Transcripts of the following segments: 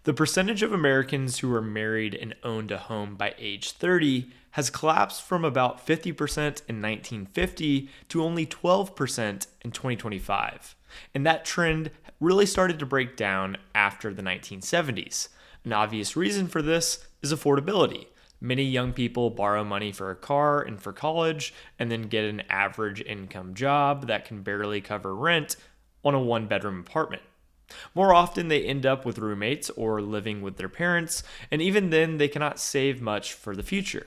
The percentage of Americans who are married and owned a home by age 30 has collapsed from about 50% in 1950 to only 12% in 2025. And that trend really started to break down after the 1970s. An obvious reason for this is affordability. Many young people borrow money for a car and for college, and then get an average income job that can barely cover rent on a one-bedroom apartment. More often, they end up with roommates or living with their parents, and even then, they cannot save much for the future.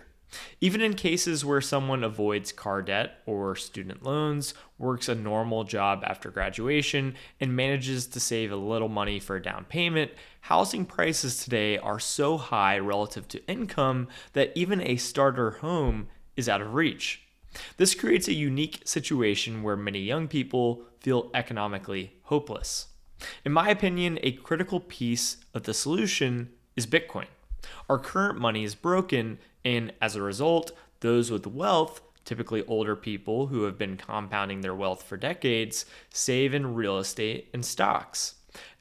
Even in cases where someone avoids car debt or student loans, works a normal job after graduation, and manages to save a little money for a down payment, housing prices today are so high relative to income that even a starter home is out of reach. This creates a unique situation where many young people feel economically hopeless. In my opinion, a critical piece of the solution is Bitcoin. Our current money is broken, and as a result, those with wealth, typically older people who have been compounding their wealth for decades, save in real estate and stocks.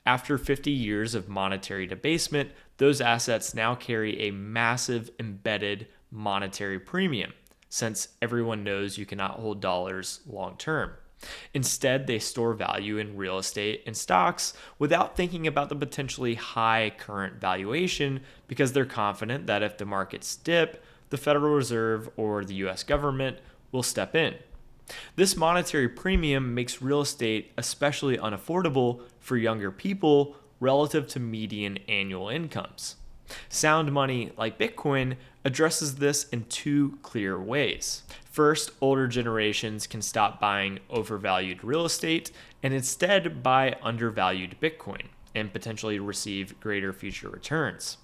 After 50 years of monetary debasement, those assets now carry a massive embedded monetary premium, since everyone knows you cannot hold dollars long term. Instead, they store value in real estate and stocks without thinking about the potentially high current valuation because they're confident that if the markets dip, the Federal Reserve or the US government will step in. This monetary premium makes real estate especially unaffordable for younger people relative to median annual incomes. Sound money like Bitcoin addresses this in two clear ways. First, older generations can stop buying overvalued real estate and instead buy undervalued Bitcoin and potentially receive greater future returns.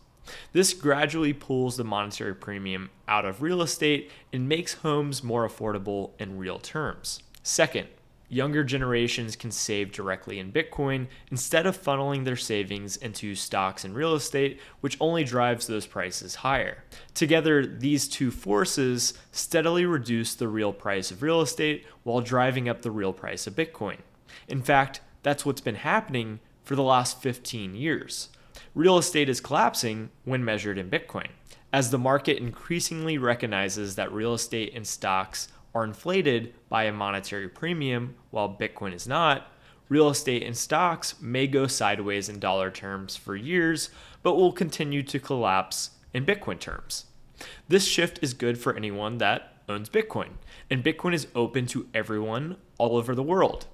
This gradually pulls the monetary premium out of real estate and makes homes more affordable in real terms. Second, younger generations can save directly in Bitcoin instead of funneling their savings into stocks and real estate, which only drives those prices higher. Together, these two forces steadily reduce the real price of real estate while driving up the real price of Bitcoin. In fact, that's what's been happening for the last 15 years. Real estate is collapsing when measured in Bitcoin, as the market increasingly recognizes that real estate and stocks are inflated by a monetary premium while Bitcoin is not. Real estate and stocks may go sideways in dollar terms for years, but will continue to collapse in Bitcoin terms. This shift is good for anyone that owns Bitcoin, and Bitcoin is open to everyone all over the world.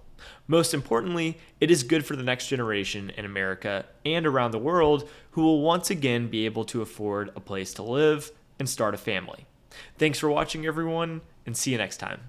Most importantly, it is good for the next generation in America and around the world who will once again be able to afford a place to live and start a family. Thanks for watching, everyone, and see you next time.